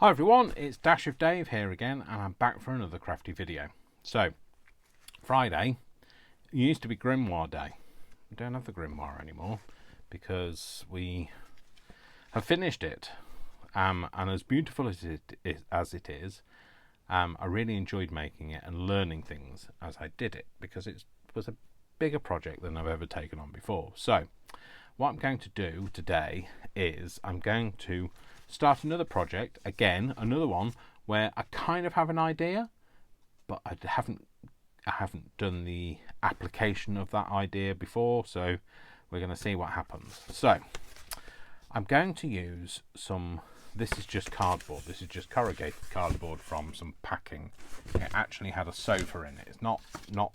Hi everyone, it's Dash of Dave here again, and I'm back for another crafty video. So, Friday used to be Grimoire Day. We don't have the Grimoire anymore because we have finished it. And as beautiful as it is, I really enjoyed making it and learning things as I did it because it was a bigger project than I've ever taken on before. So, what I'm going to do today is I'm going to start another project, again, another one where I kind of have an idea, but I haven't done the application of that idea before, so we're going to see what happens. So I'm going to use this is just cardboard, this is just corrugated cardboard from some packing. It actually had a sofa in it. It's not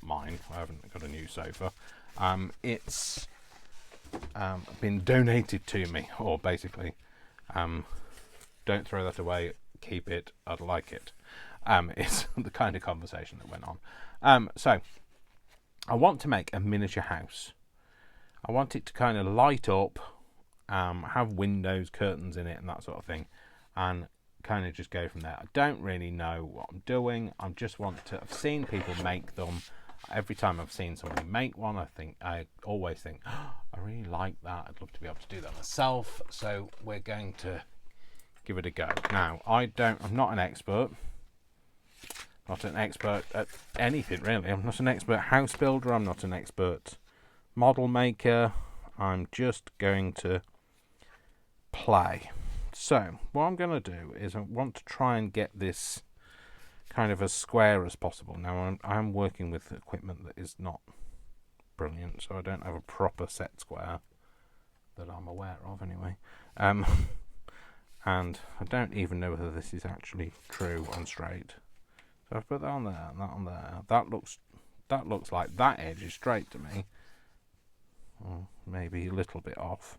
mine, I haven't got a new sofa. It's been donated to me, or basically don't throw that away, keep it, I'd like it. It's the kind of conversation that went on. So I want to make a miniature house. I want it to kind of light up, have windows, curtains in it and that sort of thing, and kind of just go from there. I don't really know what I'm doing. I've seen people make them. Every time I've seen somebody make one, I always think, oh, I really like that. I'd love to be able to do that myself. So we're going to give it a go. Now, I'm not an expert. Not an expert at anything, really. I'm not an expert house builder. I'm not an expert model maker. I'm just going to play. So, what I'm going to do is I want to try and get this kind of as square as possible. Now, I'm working with equipment that is not brilliant, so I don't have a proper set square that I'm aware of, anyway. And I don't even know whether this is actually true and straight. So I've put that on there and that on there. That looks like that edge is straight to me. Or maybe a little bit off.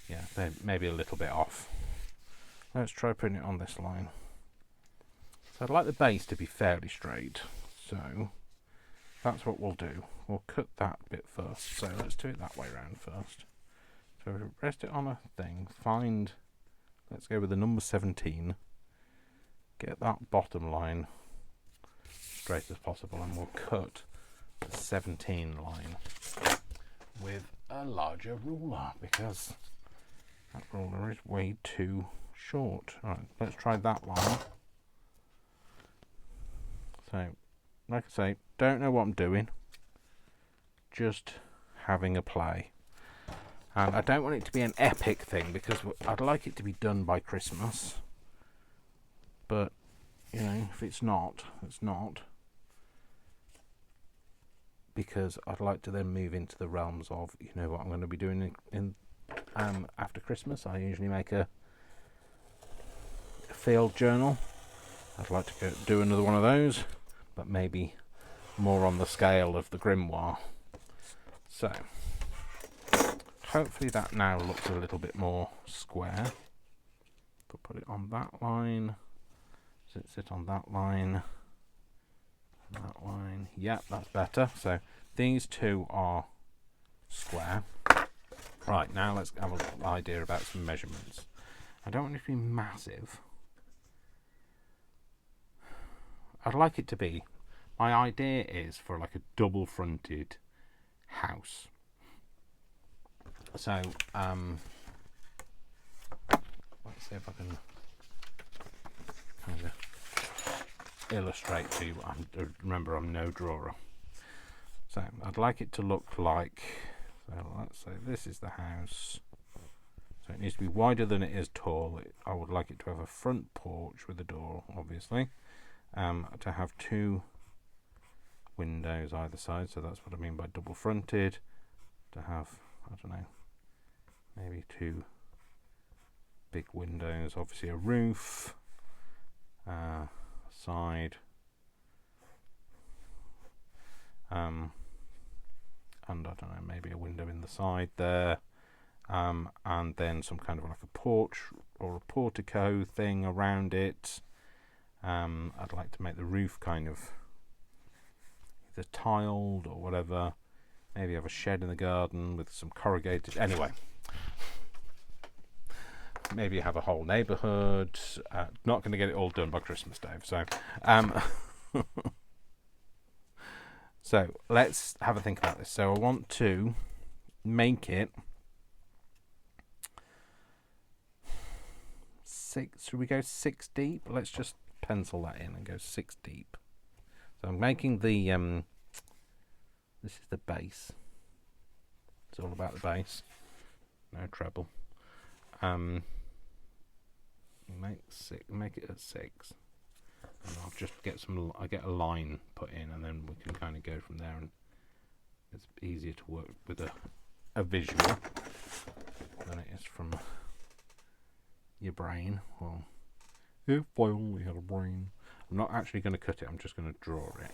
Yeah, maybe a little bit off. Let's try putting it on this line. So I'd like the base to be fairly straight. So that's what we'll do. We'll cut that bit first. So let's do it that way around first. So rest it on a thing. Let's go with the number 17. Get that bottom line straight as possible, and we'll cut the 17 line with a larger ruler because that ruler is way too short. Alright, let's try that line. So, like I say, don't know what I'm doing. Just having a play. And I don't want it to be an epic thing because I'd like it to be done by Christmas. But, you know, if it's not, it's not. Because I'd like to then move into the realms of, you know, what I'm going to be doing in after Christmas. I usually make a field journal. I'd like to do another one of those, but maybe more on the scale of the Grimoire. So, hopefully that now looks a little bit more square. We'll put it on that line. Sit on that line. That line. Yep, that's better. So these two are square. Right, now let's have an idea about some measurements. I don't want it to be massive. I'd like it to be, my idea is for like a double fronted house. So, let's see if I can kind of illustrate to you. Remember, I'm no drawer. So, I'd like it to look like, so let's say this is the house. So it needs to be wider than it is tall. I would like it to have a front porch with a door, obviously. To have two windows either side, so that's what I mean by double fronted. To have, I don't know, maybe two big windows, obviously a roof, side, and I don't know, maybe a window in the side there, and then some kind of like a porch or a portico thing around it. I'd like to make the roof kind of either tiled or whatever. Maybe have a shed in the garden with some corrugated. Anyway, maybe have a whole neighbourhood. Not going to get it all done by Christmas, Dave. So, so let's have a think about this. So I want to make it 6. Should we go 6 deep? Let's just pencil that in and go 6 deep. So I'm making the this is the base. It's all about the base. No treble. Make it at 6. And I'll just get I get a line put in, and then we can kind of go from there, and it's easier to work with a visual than it is from your brain. Well, if I only had a brain. I'm not actually going to cut it, I'm just going to draw it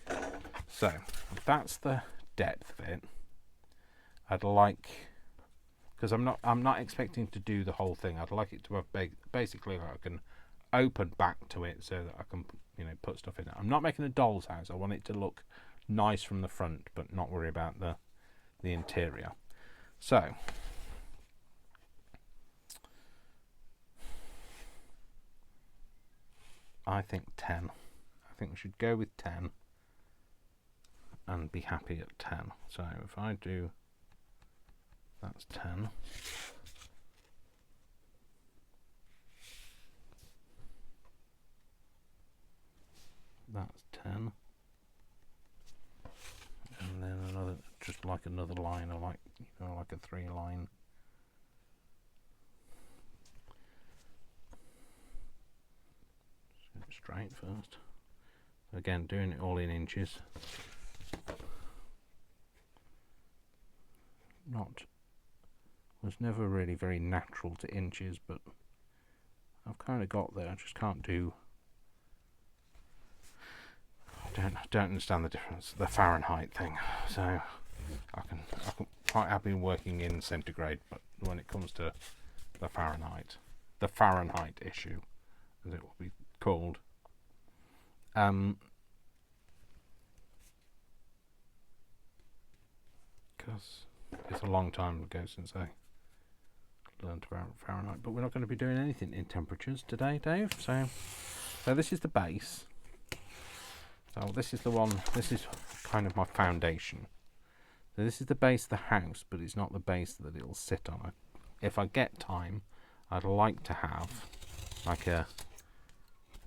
in. So that's the depth of it. I'd like, because I'm not expecting to do the whole thing. I'd like it to have basically like I can open back to it so that I can put stuff in it. I'm not making a doll's house. I want it to look nice from the front, but not worry about the interior. So I think 10. I think we should go with 10 and be happy at 10. So if I do, that's 10. That's 10. And then another, just like another line, or like like a 3 line. Straight first. Again, doing it all in inches. Was never really very natural to inches, but I've kind of got there. I just can't do. I don't understand the difference, the Fahrenheit thing. So I can quite happy working in centigrade, but when it comes to the Fahrenheit issue, as it will be called, because it's a long time ago since I learned about Fahrenheit, but we're not going to be doing anything in temperatures today, Dave. So this is the base. So this is the one. This is kind of my foundation. So this is the base of the house, but it's not the base that it'll sit on. If I get time, I'd like to have like a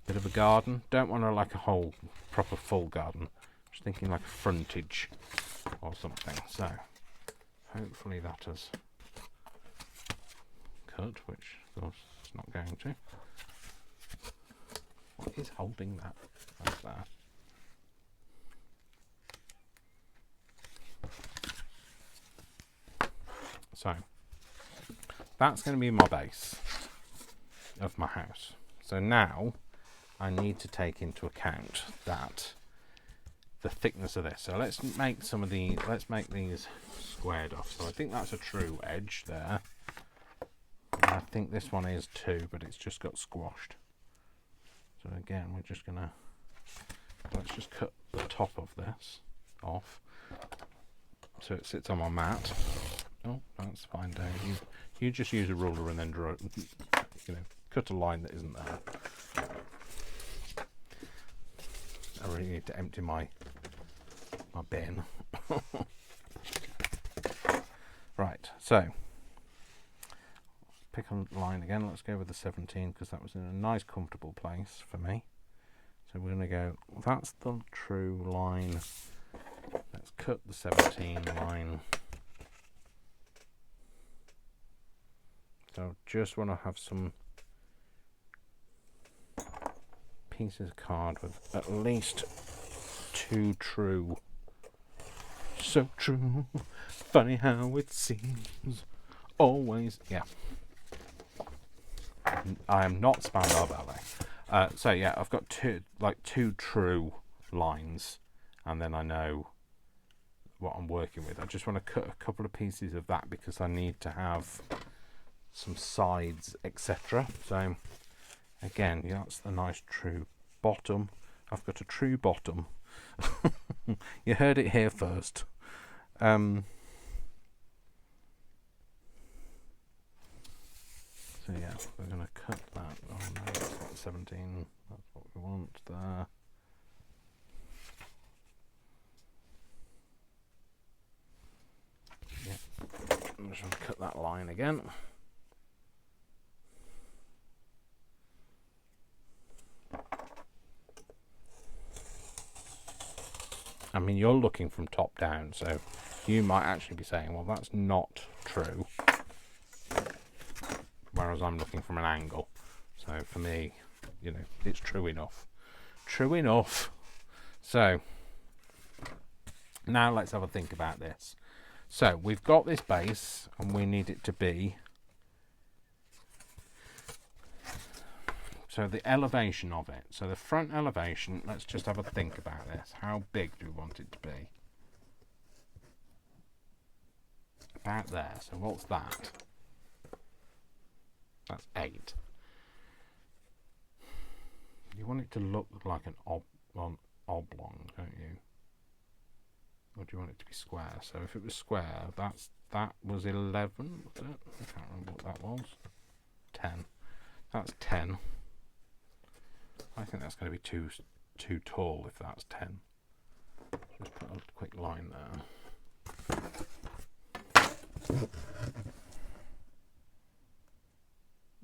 bit of a garden. Don't want to like a whole proper full garden. Just thinking like a frontage or something. So hopefully that has cut, which of course it's not going to. What is holding that? That's that. So that's going to be my base of my house. So now I need to take into account that the thickness of this. So let's make these squared off. So I think that's a true edge there. And I think this one is too, but it's just got squashed. So again, we're just gonna, let's just cut the top of this off so it sits on my mat. Oh, that's fine, Dave. You just use a ruler and then draw, cut a line that isn't there. I really need to empty my bin. Right, so pick a line again. Let's go with the 17 because that was in a nice comfortable place for me. So we're going to go, that's the true line. Let's cut the 17 line. So just want to have some pieces of card with at least 2 true. So true. Funny how it seems. Always. Yeah. I am not Spandau Ballet. So yeah, I've got two true lines, and then I know what I'm working with. I just want to cut a couple of pieces of that because I need to have some sides, etc. So again, yeah, that's the nice true bottom. I've got a true bottom. You heard it here first. So yeah, we're going to cut that. Oh no, that's not 17. That's what we want there. Yeah, I'm just going to cut that line again. I mean, you're looking from top down, so you might actually be saying, well, that's not true. Whereas I'm looking from an angle. So for me, you know, it's true enough. True enough. So now let's have a think about this. So we've got this base and we need it to be, so the elevation of it. So the front elevation, let's just have a think about this. How big do we want it to be? About there. So what's that? That's 8. You want it to look like an oblong, don't you? Or do you want it to be square? So if it was square, that was 11, was it? I can't remember what that was. 10. That's 10. I think that's going to be too tall if that's 10. Just put a quick line there.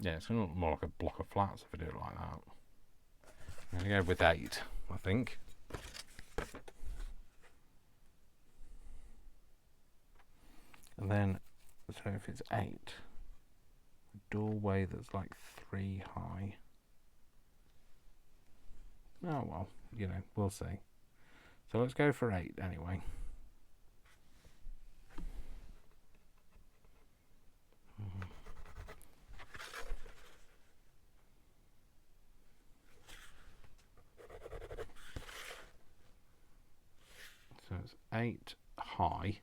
Yeah, it's going to look more like a block of flats if I do it like that. I'm going to go with 8, I think. And then, so if it's 8, a doorway that's like 3 high. Oh well, you know, we'll see. So let's go for 8 anyway. So it's 8 high.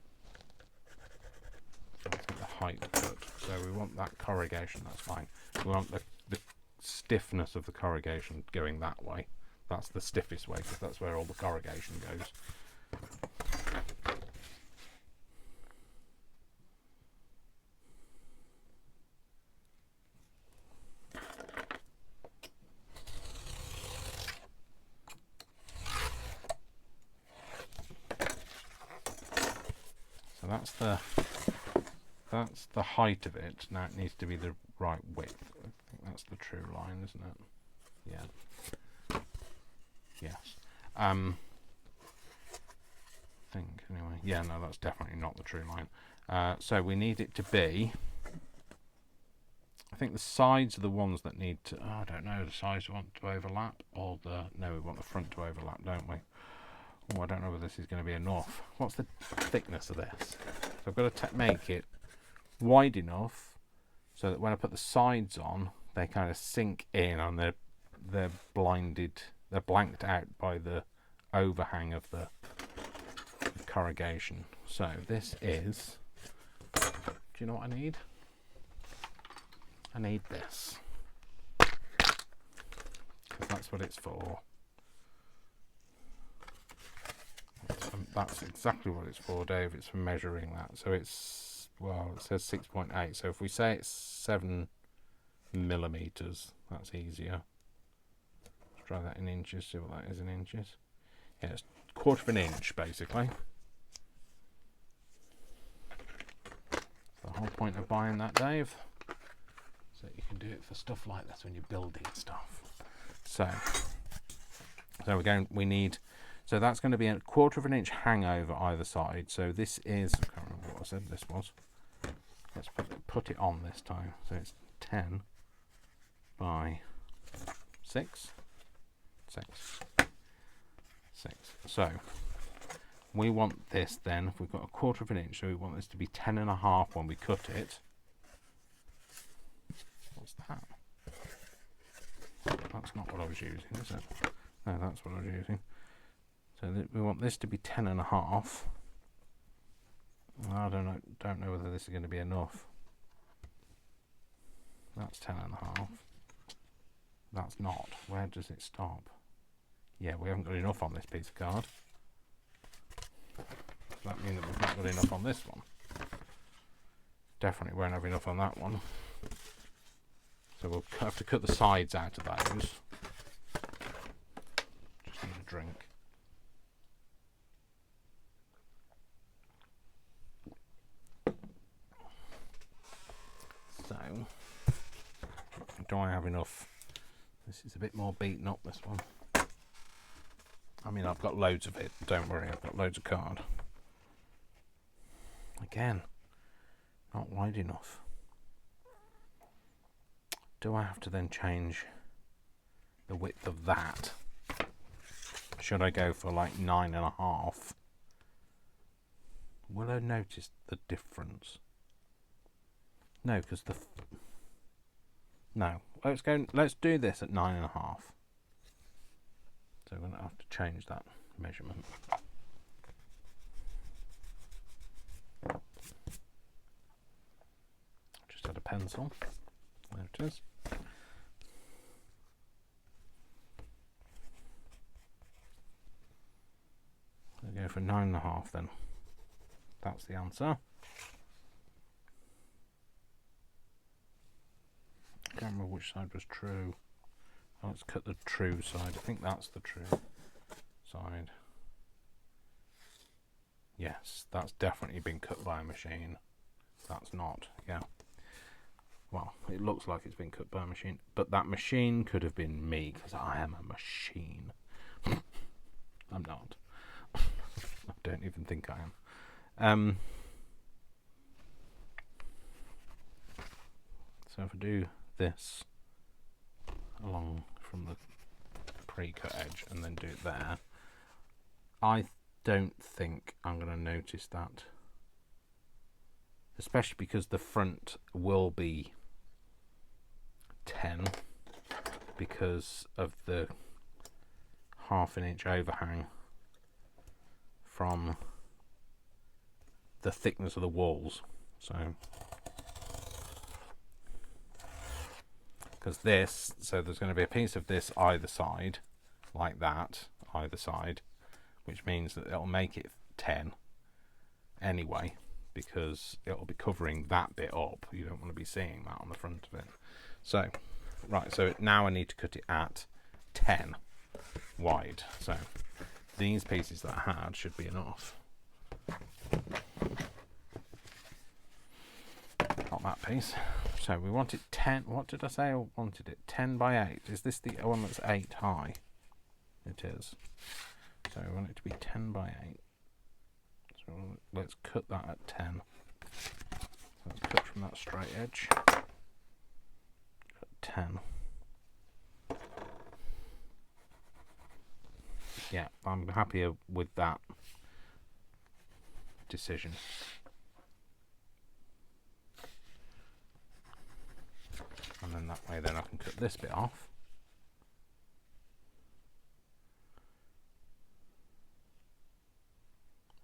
So let's get the height put. So we want that corrugation, that's fine. We want the stiffness of the corrugation going that way. That's the stiffest way because that's where all the corrugation goes. So that's the height of it. Now it needs to be the right width. I think that's the true line, isn't it? Yeah. Yes. I think anyway. Yeah, no, that's definitely not the true line. So we need it to be, I think the sides are the ones that need to, I don't know, the sides we want to overlap, or no, we want the front to overlap, don't we? Oh, I don't know whether this is going to be enough. What's the thickness of this? So I've got to make it wide enough so that when I put the sides on, they kind of sink in and they're blinded, they're blanked out by the overhang of the corrugation. So this is, do you know what I need? I need this, because that's what it's for. That's exactly what it's for, Dave. It's for measuring that. So it's, well, it says 6.8. So if we say it's 7 millimeters, that's easier. Let's try that in inches, see what that is in inches. Yeah, it's 1/4 of an inch, basically. The whole point of buying that, Dave, so you can do it for stuff like this when you're building stuff. So we need, so that's going to be 1/4 of an inch hangover either side. So this is, I can't remember what I said this was. Let's put it on this time. So it's 10 by 6. So we want this then, if we've got 1/4 of an inch, so we want this to be 10.5 when we cut it. What's that? That's not what I was using, is it? No, that's what I was using. So we want this to be 10.5. I don't know whether this is going to be enough. That's 10.5. That's not. Where does it stop? Yeah, we haven't got enough on this piece of card. Does that mean that we've not got enough on this one? Definitely won't have enough on that one. So we'll have to cut the sides out of those. Just need a drink. So, do I have enough? This is a bit more beaten up, this one. I mean, I've got loads of it. Don't worry, I've got loads of card. Again, not wide enough. Do I have to then change the width of that? Should I go for like 9.5? Will I notice the difference? No, because no. Let's do this at 9.5. So we're going to have to change that measurement. Just add a pencil. There it is. We'll go for 9.5 then. That's the answer. I can't remember which side was true. Oh, let's cut the true side. I think that's the true side. Yes, that's definitely been cut by a machine. That's not, yeah. Well, it looks like it's been cut by a machine, but that machine could have been me, because I am a machine. I'm not. I don't even think I am. So if I do this along from the pre-cut edge and then do it there, I don't think I'm going to notice that, especially because the front will be 10 because of the ½ inch overhang from the thickness of the walls. So because this, so there's going to be a piece of this either side, like that, either side, which means that it'll make it 10 anyway, because it'll be covering that bit up. You don't want to be seeing that on the front of it. So, right, so now I need to cut it at 10 wide. So these pieces that I had should be enough. Not that piece. So we want it 10. What did I say I wanted it? 10 by 8. Is this the one that's 8 high? It is. So we want it to be 10 by 8. So let's cut that at 10. So let's cut from that straight edge. Cut 10. Yeah, I'm happier with that decision. And then that way then I can cut this bit off.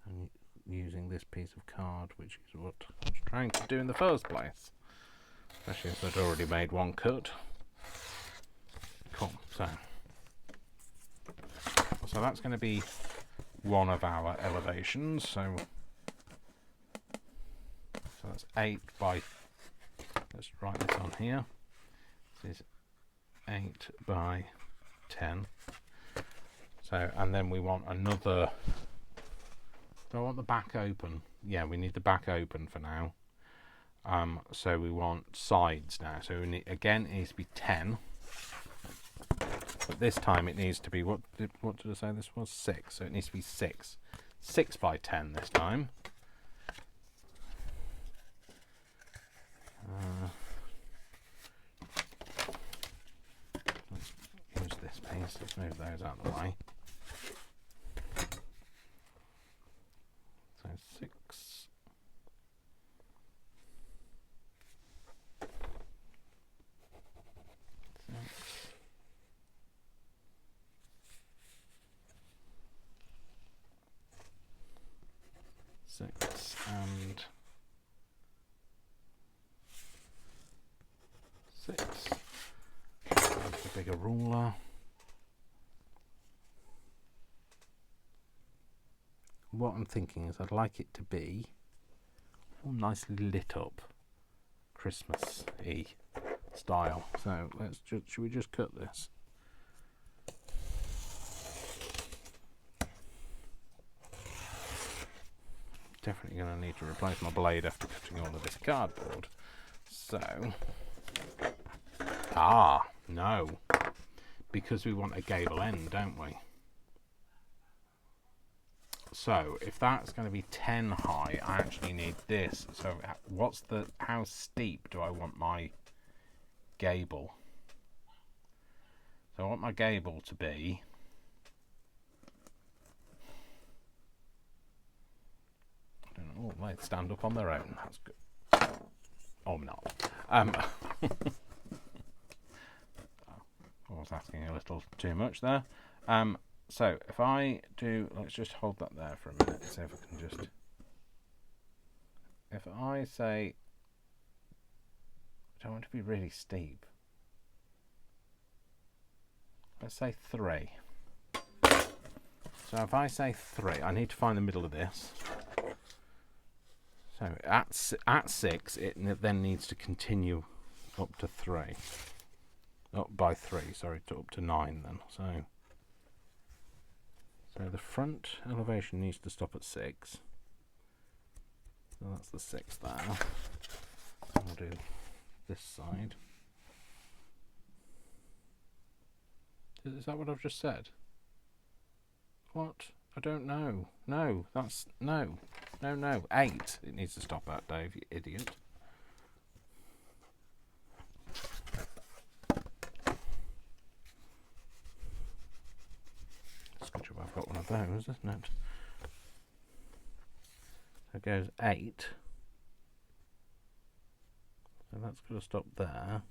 And using this piece of card, which is what I was trying to do in the first place. Especially as I'd already made one cut. Cool, so that's going to be one of our elevations. So that's 8 by, let's write this on here. This is 8 by 10. So, and then we want another, do I want the back open? Yeah, we need the back open for now. So we want sides now. So we need, again, it needs to be 10. But this time it needs to be, what did I say this was? 6. So it needs to be 6. 6 by 10 this time. Let's use this piece. Let's move those out of the way. So 6. 6 and 6. That's a bigger ruler. What I'm thinking is I'd like it to be all nicely lit up Christmas-y. style. So should we just cut this? Definitely going to need to replace my blade after cutting all of this cardboard. So, no, because we want a gable end, don't we? So if that's going to be 10 high, I actually need this. So how steep do I want my gable? So I want my gable to be, I don't know, they stand up on their own. That's good. Oh, not. I was asking a little too much there. So if I do, let's just hold that there for a minute, see if I can just, if I say, I don't want it to be really steep. Let's say 3. So if I say 3, I need to find the middle of this. So at 6, it then needs to continue up to 3. Up by 3, sorry, up to 9 then. So the front elevation needs to stop at 6. So that's the 6 there. I'll do this side. Is that what I've just said? What? I don't know. No, that's no. 8. It needs to stop at, Dave, you idiot. It's good job I've got one of those, isn't it? So it goes 8. So that's going to stop there.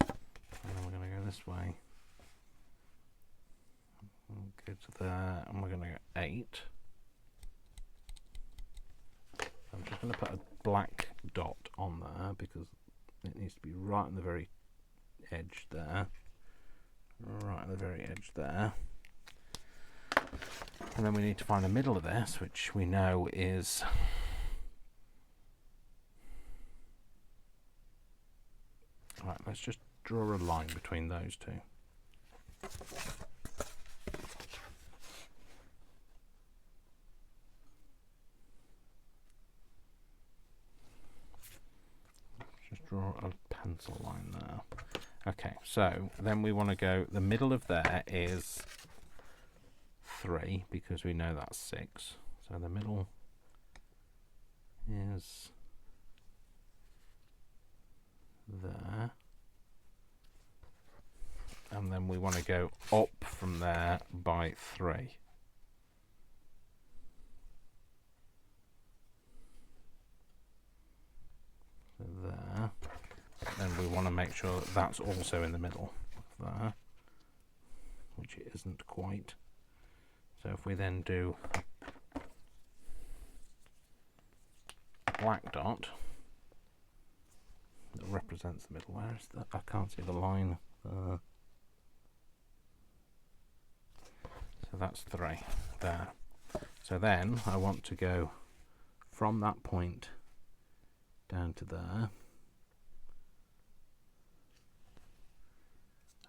And then we're going to go this way. We'll go to there, and we're going to go 8. I'm just going to put a black dot on there because it needs to be right on the very edge there. Right on the very edge there. And then we need to find the middle of this, which we know is right. Let's just draw a line between those two. Just draw a pencil line there. Okay, so then we want to go, the middle of there is 3 because we know that's 6. So the middle is there. And then we want to go up from there by 3. So there. Then we want to make sure that that's also in the middle of there, which it isn't quite. So if we then do a black dot that represents the middle, where is that? I can't see the line. So that's 3 there. So then I want to go from that point down to there.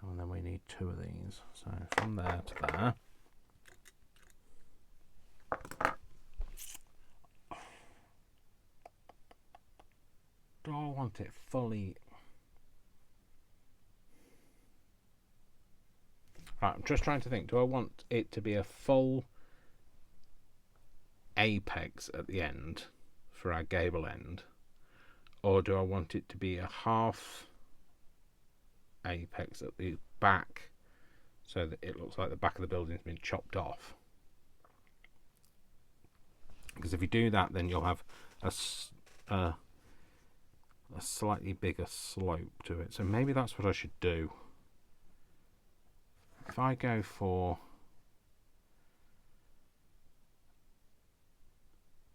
And then we need 2 of these. So from there to there. Do I want it fully? Right, I'm just trying to think. Do I want it to be a full apex at the end for our gable end? Or do I want it to be a half apex at the back so that it looks like the back of the building's been chopped off? Because if you do that, then you'll have a slightly bigger slope to it. So maybe that's what I should do. If I go for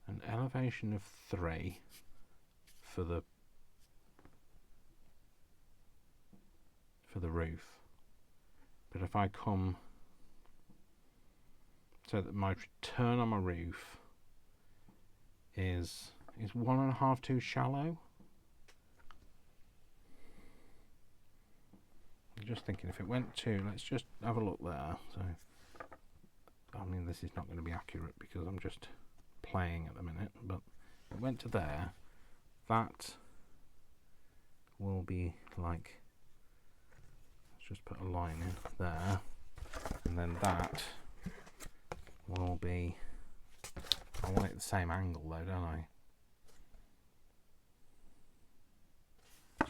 an elevation of 3 for the roof, but if I come so that my turn on my roof is 1.5 too shallow? just thinking if it went to, let's just have a look there. So, I mean, this is not going to be accurate because I'm just playing at the minute, but if it went to there, that will be like, let's just put a line in there, and then that will be, I want it the same angle though, don't I?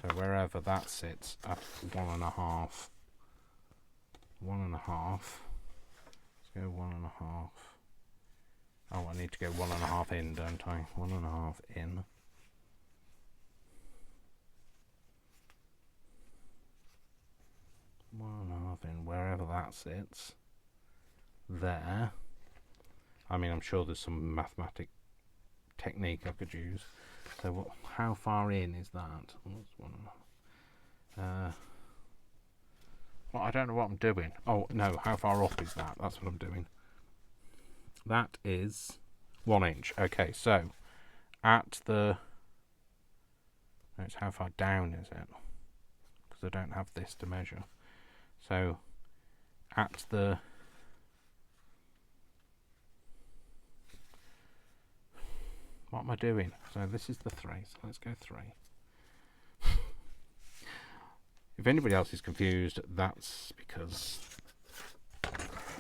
So wherever that sits at 1.5, 1.5, let's go 1.5. Oh, I need to go 1.5 in, don't I? 1.5 in. One and a half in, wherever that sits. There. I mean, I'm sure there's some mathematic technique I could use. So what? How far in is that? Well, I don't know what I'm doing. Oh no, how far up is that? That's what I'm doing. That is 1 inch. Okay, so at the, it's how far down is it? Because I don't have this to measure. So at the, what am I doing? So this is the 3, so let's go 3. If anybody else is confused, that's because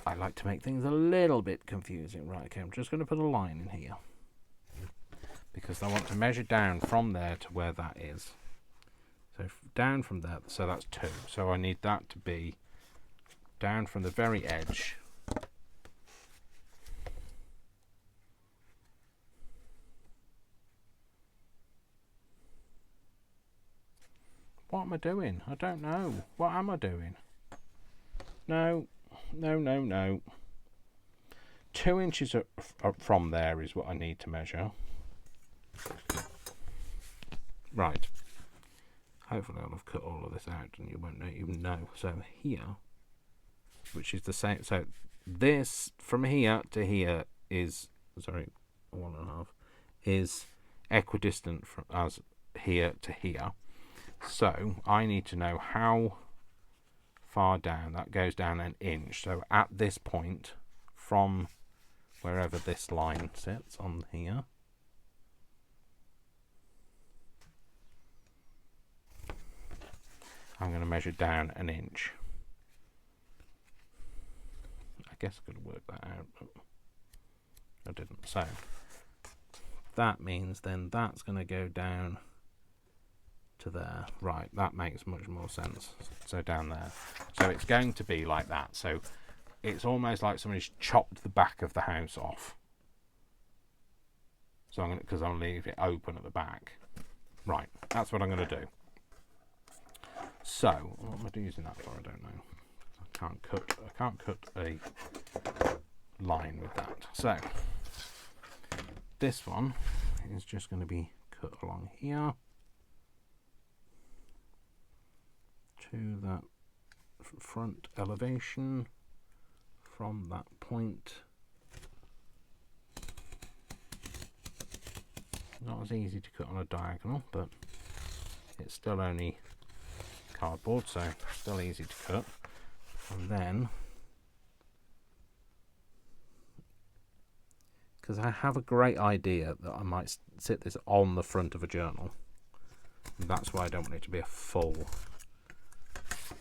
I like to make things a little bit confusing. Right, okay, I'm just going to put a line in here because I want to measure down from there to where that is. So down from there, so that's 2. So I need that to be down from the very edge. What am I doing? I don't know. What am I doing? No. 2 inches from there is what I need to measure. Right. Hopefully I'll have cut all of this out and you won't even know. So here, which is the same. So this from here to here is, sorry, 1.5, is equidistant from as here to here. So I need to know how far down that goes down 1 inch. So at this point, from wherever this line sits on here, I'm going to measure down 1 inch. I guess I could have worked that out, but I didn't. So that means then that's going to go down to there. Right, that makes much more sense. So down there. So it's going to be like that. So it's almost like somebody's chopped the back of the house off. So I'm going to, because I'll leave it open at the back. Right, that's what I'm going to do. So what am I using that for? I don't know. I can't cut a line with that. So this one is just going to be cut along here to that front elevation. From that point, not as easy to cut on a diagonal, but it's still only cardboard, so still easy to cut. And then, because I have a great idea that I might sit this on the front of a journal, and that's why I don't want it to be a full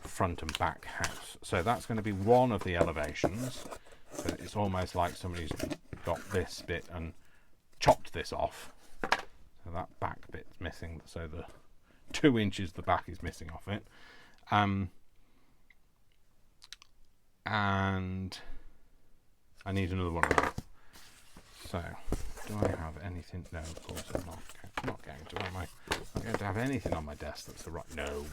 front and back house. So that's going to be one of the elevations. So it's almost like somebody's got this bit and chopped this off. So that back bit's missing. So the 2 inches the back is missing off it. And I need another one of those. So do I have anything? No, of course I'm not going to. Am I? I'm going to have anything on my desk that's the right. No.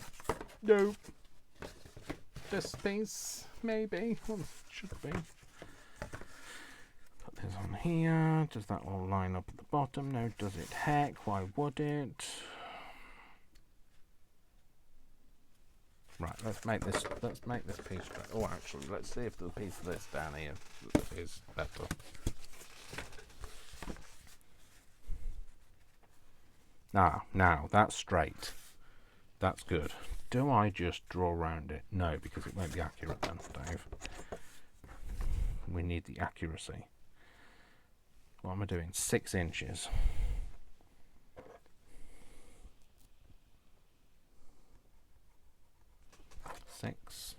This piece, maybe. Well, should be. Put this on here. Does that all line up at the bottom? No, does it? Heck, why would it? Right, let's make this piece. Oh, actually, let's see if the piece of this down here is better. Now that's straight. That's good. do I just draw around it? No, because it won't be accurate then, Dave. We need the accuracy. What am I doing? 6 inches. Six.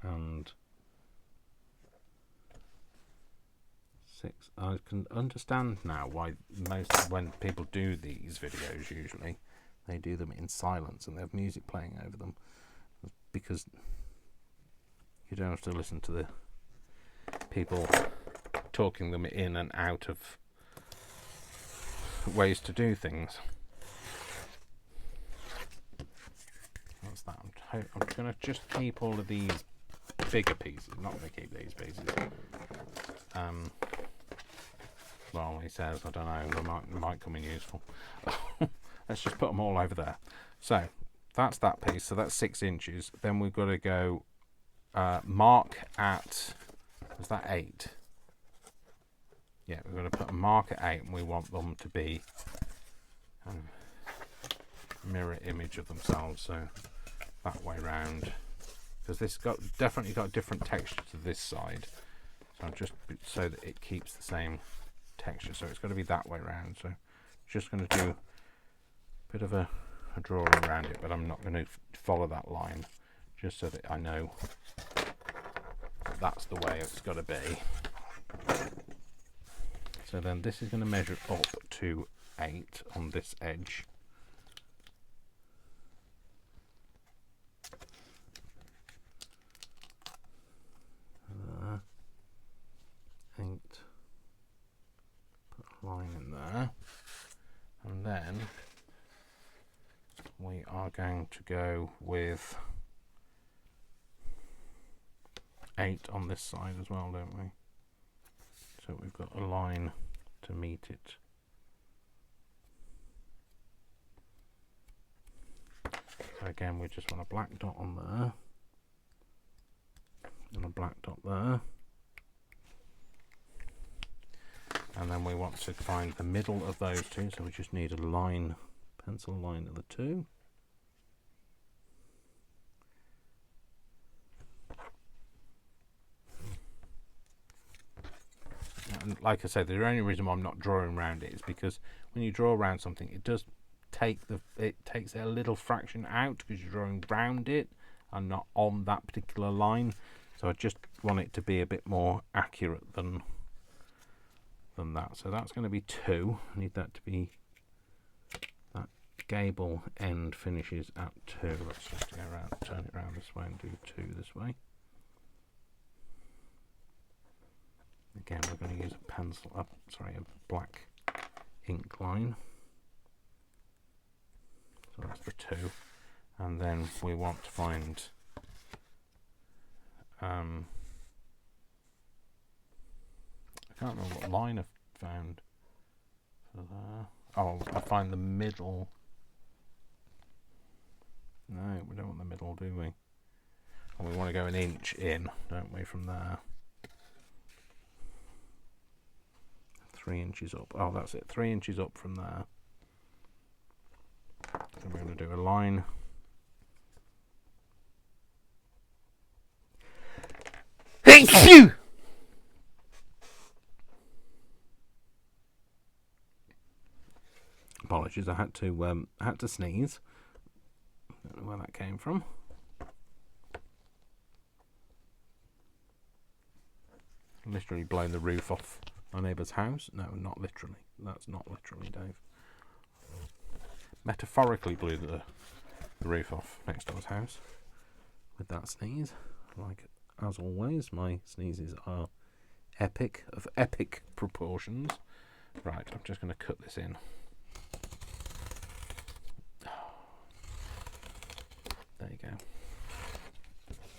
And 6. I can understand now why when people do these videos, usually they do them in silence and they have music playing over them, because you don't have to listen to the people talking them in and out of ways to do things. What's that? I'm going to just keep all of these bigger pieces. Not going to keep these pieces. Well, he says, I don't know, they might come in useful. Let's just put them all over there. So that's that piece. So that's 6 inches. Then we've got to go mark at, was that 8? Yeah, we're going to put a mark at 8, and we want them to be mirror image of themselves. So that way round, because this definitely got a different texture to this side. So just so that it keeps the same texture. So it's got to be that way round. So just going to do a bit of a drawing around it, but I'm not going to follow that line, just so that I know that that's the way it's got to be. So then this is going to measure up to 8 on this edge. Put a line in there, and then we are going to go with 8 on this side as well, don't we? So we've got a line to meet it. So again, we just want a black dot on there and a black dot there. And then we want to find the middle of those two, so we just need a line, pencil line of the two. And like I said, the only reason why I'm not drawing around it is because when you draw around something, it does takes a little fraction out because you're drawing round it and not on that particular line. So I just want it to be a bit more accurate than that. So that's going to be 2. I need that to be, that gable end finishes at 2. Let's just go around, turn it around this way and do 2 this way. Again, we're going to use a black ink line. So that's the 2. And then we want to find I can't remember what line I've found for there. Oh, I find the middle. No, we don't want the middle, do we? And we want to go an inch in, don't we, from there. 3 inches up. Oh, that's it. 3 inches up from there. So we're going to do a line. Apologies, I had to sneeze. Don't know where that came from. Literally blown the roof off my neighbour's house. No, not literally. That's not literally, Dave. Metaphorically blew the roof off next door's house with that sneeze. Like, as always, my sneezes are epic, of epic proportions. Right, I'm just going to cut this in. There you go.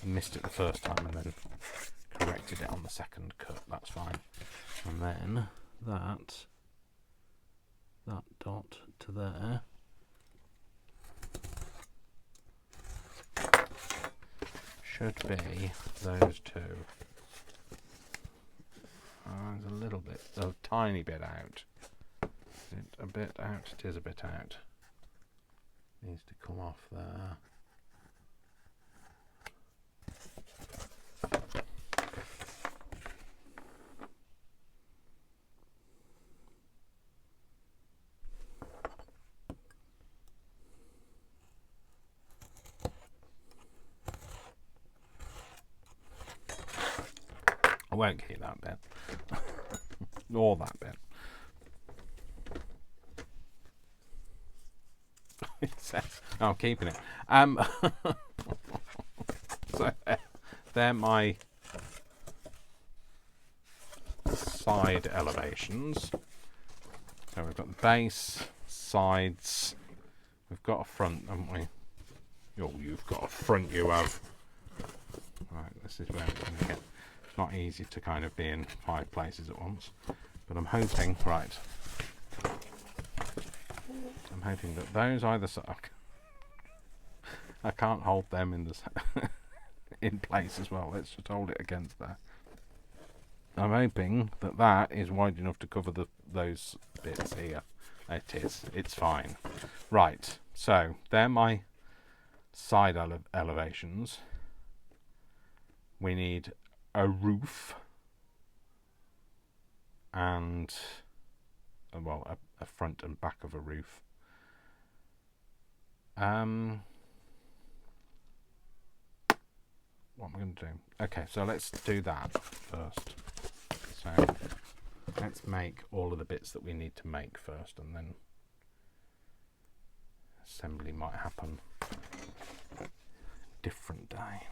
I missed it the first time and then corrected it on the second cut. That's fine. And then that dot to there should be those two. It's a little bit, a tiny bit out. Is it a bit out? It is a bit out. Needs to come off there. I won't keep that bit. Or that bit. It says, oh, I'm keeping it. So they're my side elevations. So we've got the base, sides. We've got a front, haven't we? Oh, you've got a front, you have. Right, this is where I'm going to get. It's not easy to kind of be in 5 places at once, but I'm hoping, right, I'm hoping that those either side, I can't hold them in the in place as well. Let's just hold it against there. I'm hoping that that is wide enough to cover those bits here. It is. It's fine. Right. So they're my side elevations. We need a roof and well, a front and back of a roof. What am I going to do? Okay, so let's do that first. So let's make all of the bits that we need to make first, and then assembly might happen different day.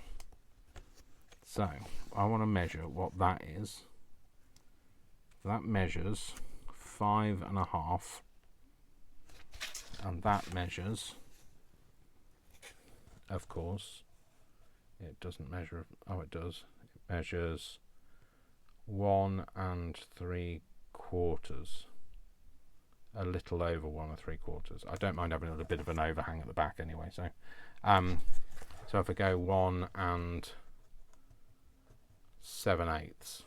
So I want to measure what that is. That measures 5.5, and that measures, of course, it doesn't measure, oh it does, it measures 1 3/4, a little over 1 3/4. I don't mind having a little bit of an overhang at the back anyway, so so if I go 1 7/8,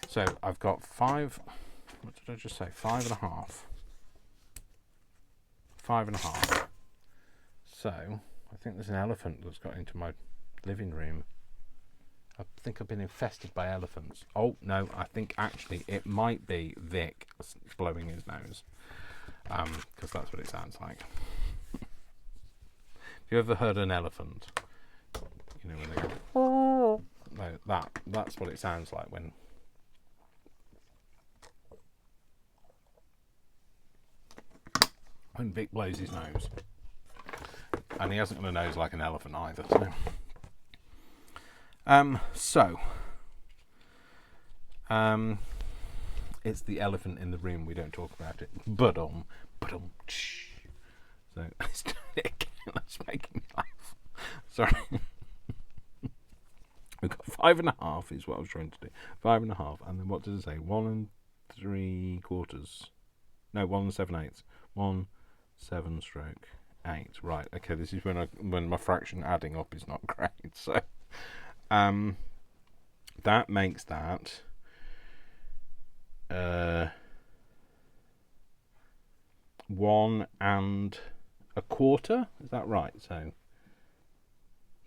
so I've got 5, what did I just say, 5.5, 5.5. So I think there's an elephant that's got into my living room. I think I've been infested by elephants. Oh no, I think actually it might be Vic blowing his nose, because that's what it sounds like. Have you ever heard an elephant? You know when they go, no, that's what it sounds like when Vic blows his nose. And he hasn't got a nose like an elephant either. So it's the elephant in the room. We don't talk about it. But so let's do it again. That's making me laugh. Sorry. We've got 5.5 is what I was trying to do. 5.5, and then what does it say? 1 3/4. No, 1 7/8. 1 7/8. Right. Okay. This is when my fraction adding up is not great. So, that makes that 1 1/4. Is that right? So,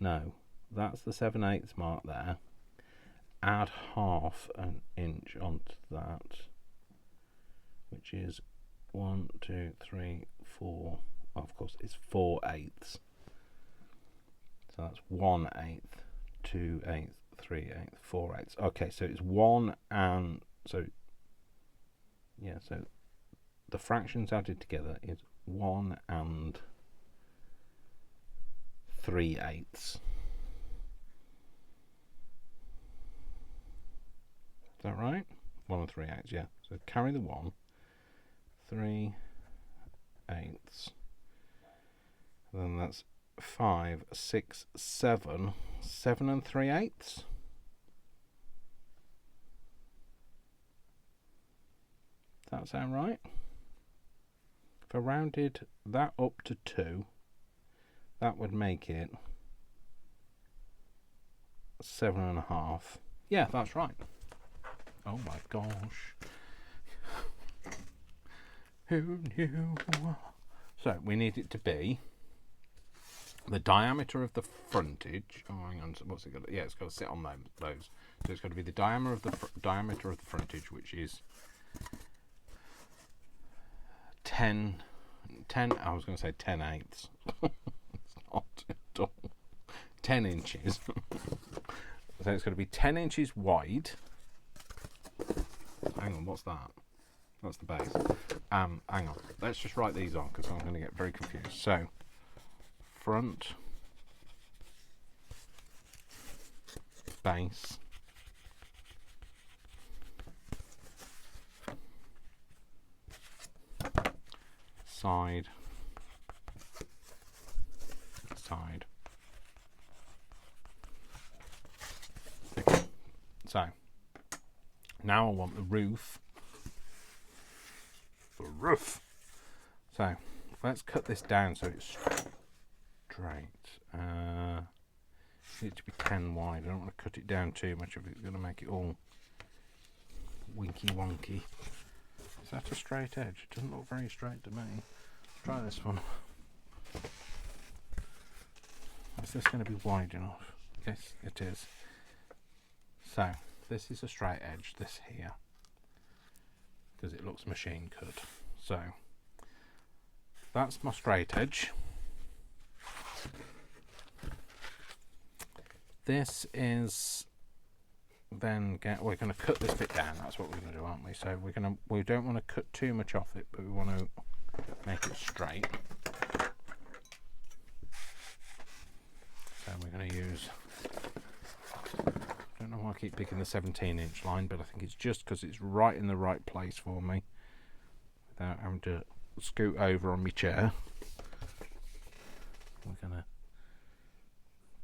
no, that's the 7/8 mark there. Add 1/2 inch onto that, which is 1 2 3 4. Of course, it's 4/8. So that's 1/8, 2/8, 3/8, 4/8. Okay, so it's 1 and so yeah. So the fractions added together is 1 3/8. Is that right? 1 3/8. Yeah. So carry the 1. 3/8. Then that's 5, 6, 7, 7 3/8. Does that sound right? If I rounded that up to 2, that would make it 7.5. Yeah, that's right. Oh my gosh. Who knew? So we need it to be the diameter of the frontage. Oh, hang on. What's it got? Yeah, it's got to sit on those. So it's got to be the diameter of the frontage, which is 10. I was going to say 10/8. It's not at all. 10 inches. So it's got to be 10 inches wide. Hang on, what's that? That's the base. Hang on. Let's just write these on because I'm going to get very confused. So, front, base, side, side. Okay. So, now I want the roof. The roof. So, let's cut this down so it's straight. It needs to be 10 wide. I don't want to cut it down too much if it's going to make it all winky wonky. Is that a straight edge? It doesn't look very straight to me. Let's try this one. Is this going to be wide enough? Yes, it is. So, this is a straight edge, this here, because it looks machine cut. So, that's my straight edge. This is then we're going to cut this bit down. That's what we're going to do, aren't we? So we don't want to cut too much off it, but we want to make it straight. So we're going to use, I don't know why I keep picking the 17-inch line, but I think it's just because it's right in the right place for me without having to scoot over on my chair. We're going to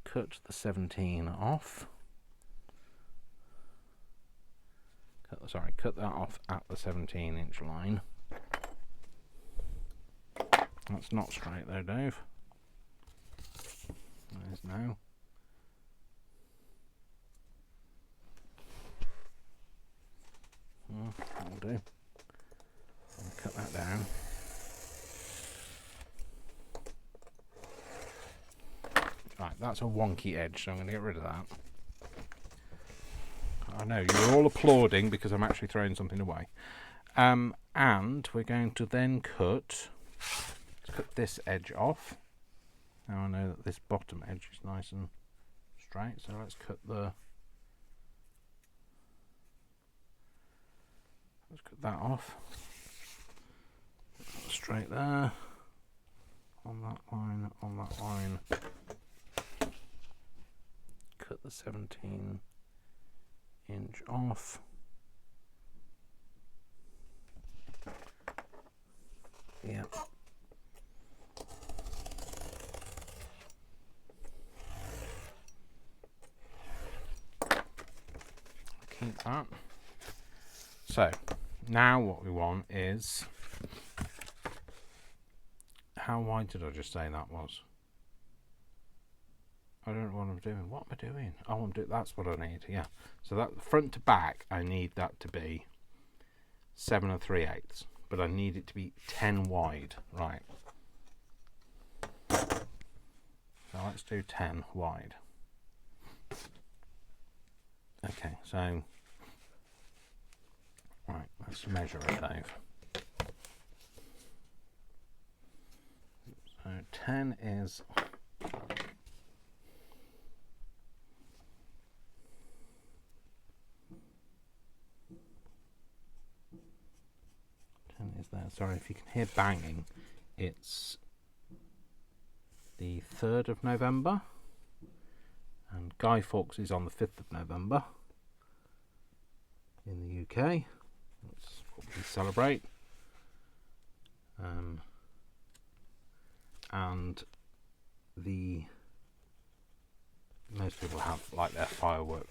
cut the 17 off. Cut that off at the 17-inch line. That's not straight though, Dave. That is now. That'll do. I'll cut that down. Right, that's a wonky edge, so I'm going to get rid of that. I know, you're all applauding because I'm actually throwing something away. And we're going to then cut this edge off. Now I know that this bottom edge is nice and straight, so let's cut that off. Straight there. On that line, on that line. Cut the 17-inch off. Yep. Keep that. So now what we want is, how wide did I just say that was? I don't know what I'm doing. What am I doing? Oh, that's what I need. Yeah. So that front to back, I need that to be 7 3/8, but I need it to be 10 wide. Right. So let's do 10 wide. Okay. So right, let's measure it, Dave. So 10 is. Is there? Sorry if you can hear banging. It's the 3rd of November, and Guy Fawkes is on the 5th of November in the UK. That's what we celebrate. And most people have like their firework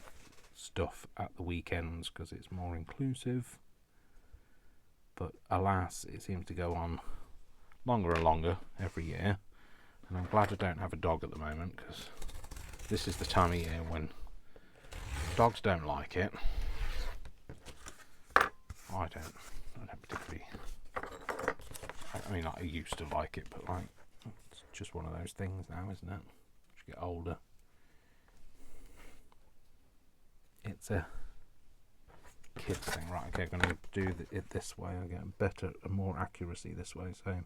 stuff at the weekends because it's more inclusive. But alas, it seems to go on longer and longer every year. And I'm glad I don't have a dog at the moment, because this is the time of year when dogs don't like it. I don't particularly. I mean, I used to like it, but like, it's just one of those things now, isn't it? As you get older, it's a kids thing, right? Okay, I'm going to do it this way. I get better and more accuracy this way. So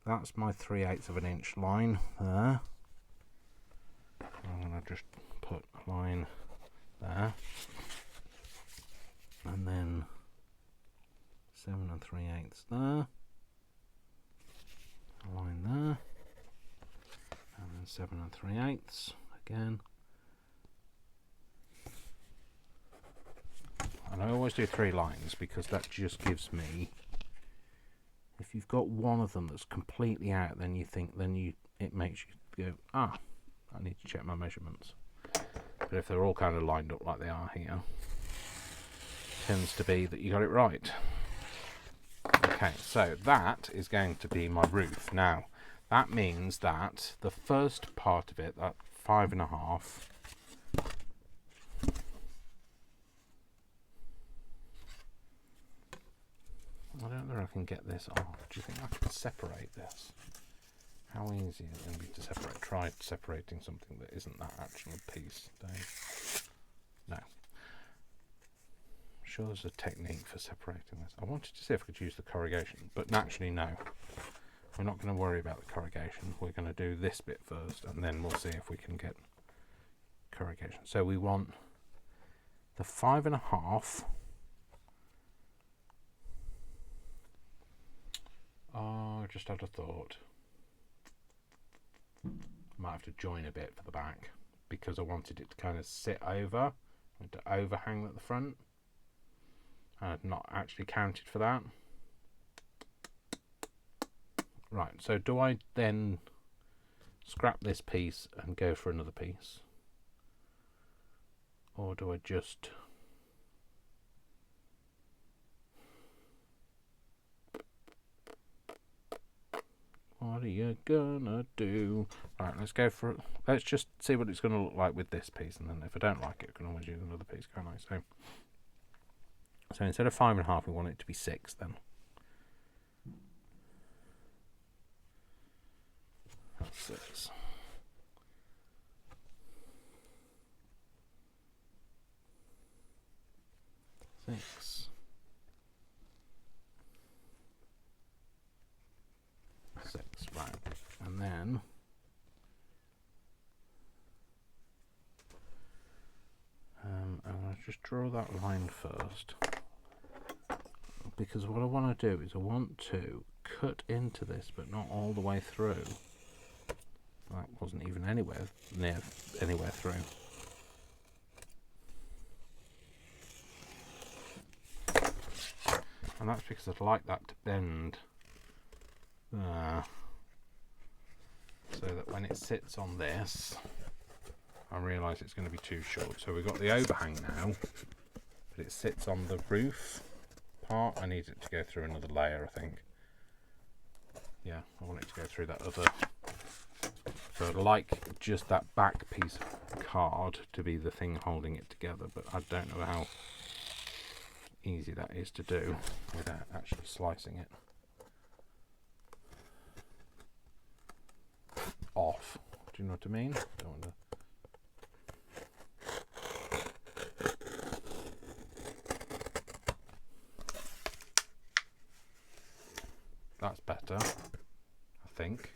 that's my 3/8 of an inch line there. I'm going to just put a line there, and then 7 3/8 there. A line there, and then 7 3/8 again. And I always do 3 lines because that just gives me, if you've got one of them that's completely out, then it makes you go, I need to check my measurements. But if they're all kind of lined up like they are here, tends to be that you got it right. Okay, so that is going to be my roof. Now, that means that the first part of it, that 5.5, I don't know if I can get this off. Do you think I can separate this? How easy is it going to be to separate? Try separating something that isn't that actual piece, Dave. No. I'm sure there's a technique for separating this. I wanted to see if I could use the corrugation, but naturally no. We're not going to worry about the corrugation. We're going to do this bit first, and then we'll see if we can get corrugation. So we want the 5.5. Oh, I just had a thought. I might have to join a bit for the back because I wanted it to kind of sit over and to overhang at the front. I had not actually counted for that. Right, so do I then scrap this piece and go for another piece? Or do I just... What are you gonna do? Right, let's go for it. Let's just see what it's going to look like with this piece, and then if I don't like it, I can always use another piece, can't I? So instead of 5.5, we want it to be 6 then. That's 6. Right, and then I'm going to just draw that line first, because what I want to do is I want to cut into this but not all the way through. That wasn't even anywhere through. And that's because I'd like that to bend so that when it sits on this, I realise it's going to be too short. So we've got the overhang now, but it sits on the roof part. I need it to go through another layer, I think. Yeah, I want it to go through that other. So I'd like just that back piece of card to be the thing holding it together, but I don't know how easy that is to do without actually slicing it off. Do you know what I mean? Don't want to. That's better, I think.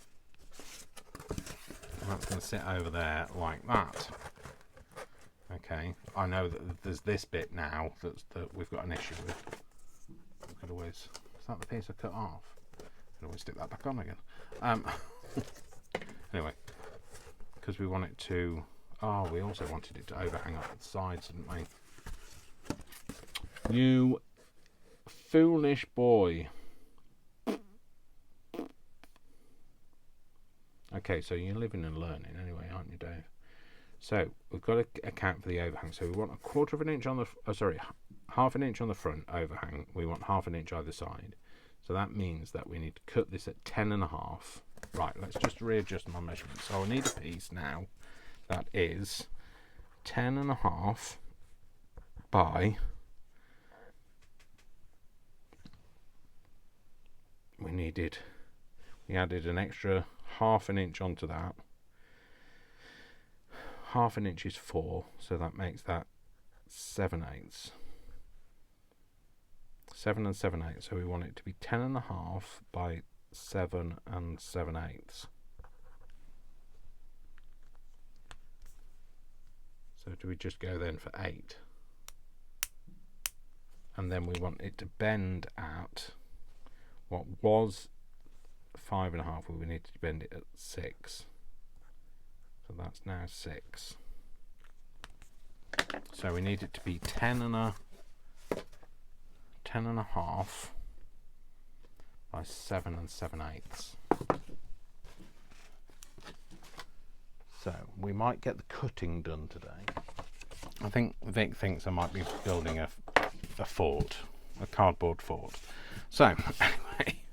And that's going to sit over there like that. Okay, I know that there's this bit now that we've got an issue with. We could always, is that the piece I cut off? I could always stick that back on again. Anyway, because we want it to, we also wanted it to overhang up the sides, didn't we? You foolish boy. Okay, so you're living and learning anyway, aren't you, Dave? So we've got to account for the overhang. So we want 1/4 inch on the, half an inch on the front overhang. We want 1/2 inch either side. So that means that we need to cut this at 10.5. Right, let's just readjust my measurements. So I need a piece now that is 10.5 by we added an extra ½ an inch onto that. ½ an inch is 4, so that makes that 7/8. 7 and 7/8, so we want it to be 10.5 by 7 and 7/8. So do we just go then for 8? And then we want it to bend at what was 5.5, we need to bend it at 6. So that's now 6. So we need it to be 10.5 by 7 and 7/8. So we might get the cutting done today. I think Vic thinks I might be building a fort, a cardboard fort. So anyway,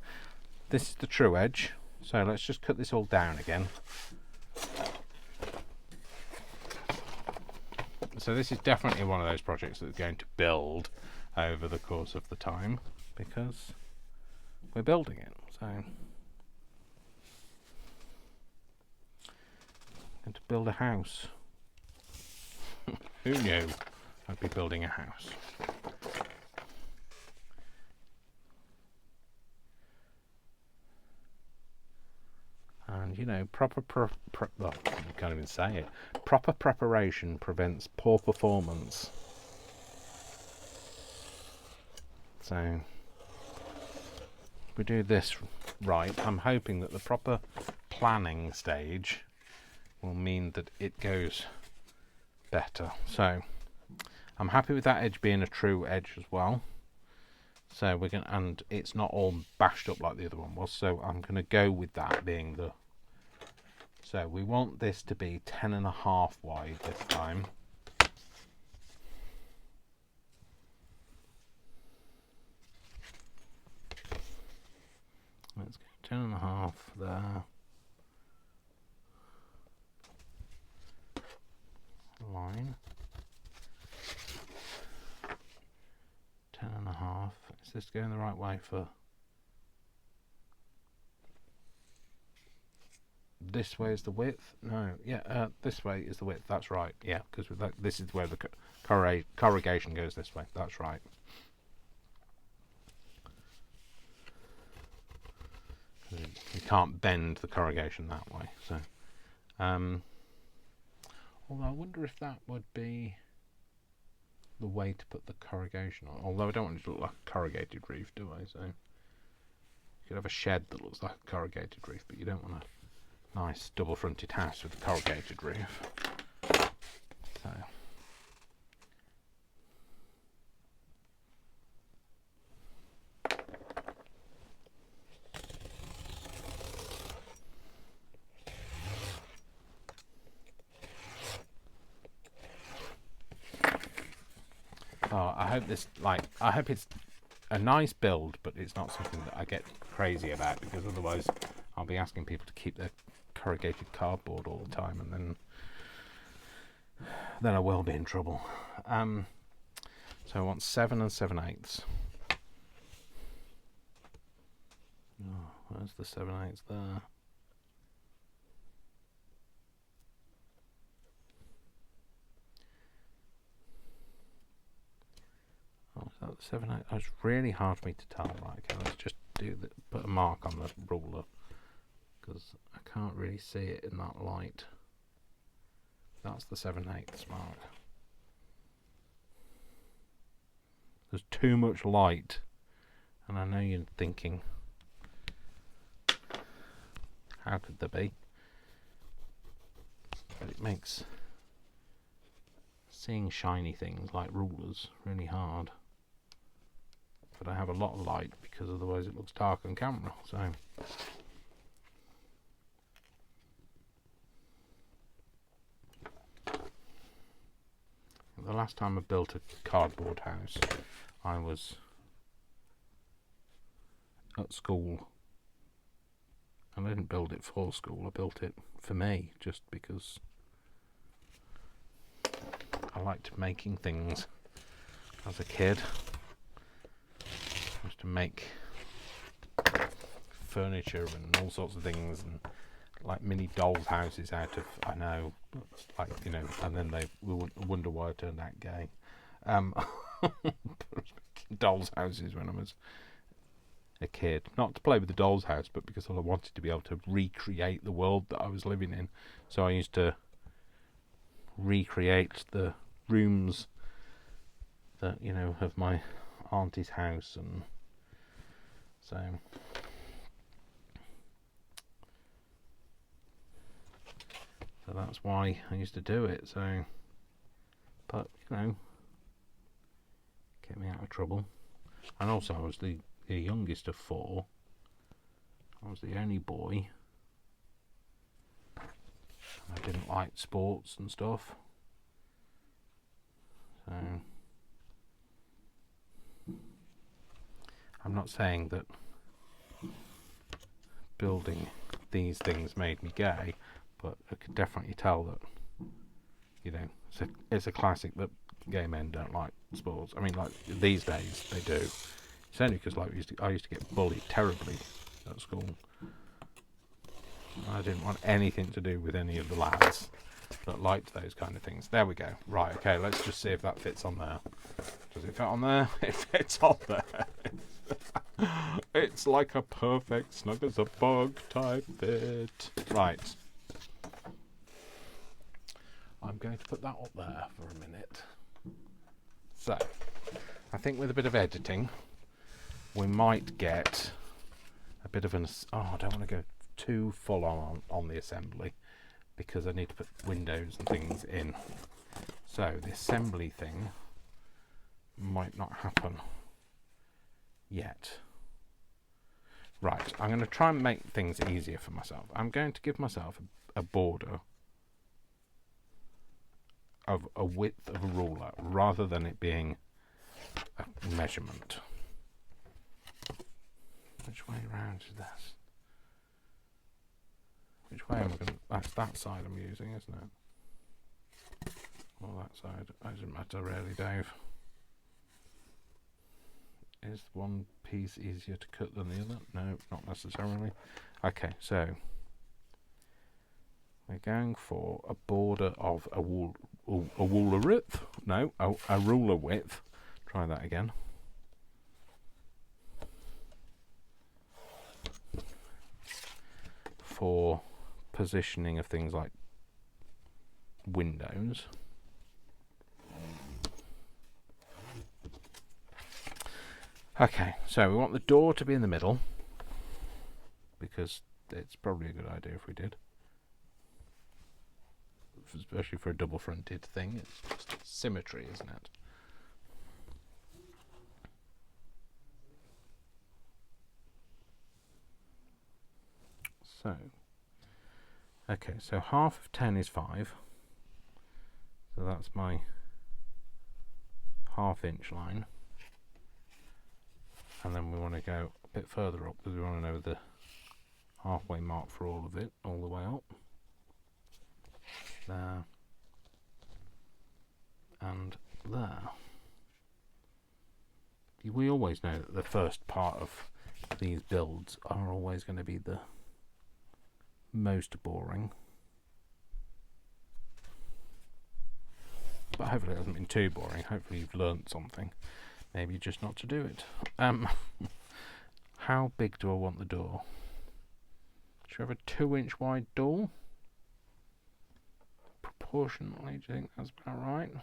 this is the true edge. So let's just cut this all down again. So this is definitely one of those projects that's going to build over the course of the time, because we're building it. So going to build a house. Who knew I'd be building a house? And you know, well, you can't even say it. Proper preparation prevents poor performance. So if we do this right, I'm hoping that the proper planning stage will mean that it goes better. So I'm happy with that edge being a true edge as well. So we're going, and it's not all bashed up like the other one was. So I'm going to go with that being the. So we want this to be 10.5 wide this time. Let's go 10.5 there. Line. 10.5. Is this going the right way for? This way is the width? No, yeah, this way is the width. That's right. Yeah, because this is where the corrugation goes this way. That's right. You can't bend the corrugation that way. So, although I wonder if that would be the way to put the corrugation on. Although I don't want it to look like a corrugated roof, do I? So you could have a shed that looks like a corrugated roof, but you don't want a nice double-fronted house with a corrugated roof. So I hope this, I hope it's a nice build, but it's not something that I get crazy about, because otherwise I'll be asking people to keep their corrugated cardboard all the time, and then I will be in trouble. So I want 7 and 7/8. Oh, where's the 7/8 there? Oh, is that the 7/8? Oh, it's really hard for me to tell. Right, okay, let's just put a mark on the ruler, because I can't really see it in that light. That's the 7/8 mark. There's too much light, and I know you're thinking, how could there be? But it makes seeing shiny things like rulers really hard. But I have a lot of light, because otherwise it looks dark on camera. So the last time I built a cardboard house, I was at school, and I didn't build it for school, I built it for me, just because I liked making things as a kid. I used to make furniture and all sorts of things, and like mini dolls' houses out of, I know, like, you know, and then they wonder why I turned out gay. Dolls' houses when I was a kid, not to play with the doll's house, but because I wanted to be able to recreate the world that I was living in. So I used to recreate the rooms that, you know, of my auntie's house, and so that's why I used to do it. So, but you know, get me out of trouble. And also, I was the youngest of 4. I was the only boy. I didn't like sports and stuff. So I'm not saying that building these things made me gay, but I could definitely tell that, you know, it's a classic that gay men don't like sports. I mean, like, these days they do. It's only because, like, I used to get bullied terribly at school. I didn't want anything to do with any of the lads that liked those kind of things. There we go. Right, okay, let's just see if that fits on there. Does it fit on there? It fits on there. It's like a perfect snug as a bug type fit. Right. I'm going to put that up there for a minute. So, I think with a bit of editing, we might get a bit of an... Oh, I don't want to go too full on the assembly, because I need to put windows and things in. So, the assembly thing might not happen yet. Right, I'm going to try and make things easier for myself. I'm going to give myself a border of a width of a ruler, rather than it being a measurement. Which way round is this? Which way am I going to... That's that side I'm using, isn't it? Or that side. It doesn't matter really, Dave. Is one piece easier to cut than the other? No, not necessarily. Okay, so we're going for a border of a ruler width. No, a ruler width. Try that again. For positioning of things like windows. Okay, so we want the door to be in the middle, because it's probably a good idea if we did. Especially for a double-fronted thing, it's just symmetry, isn't it? So, okay, so half of 10 is 5. So that's my half-inch line. And then we want to go a bit further up, because we want to know the halfway mark for all of it, all the way up. There. And there. We always know that the first part of these builds are always going to be the most boring. But hopefully it hasn't been too boring. Hopefully you've learnt something. Maybe just not to do it. How big do I want the door? Should I have a 2-inch wide door? Proportionately, do you think that's about right?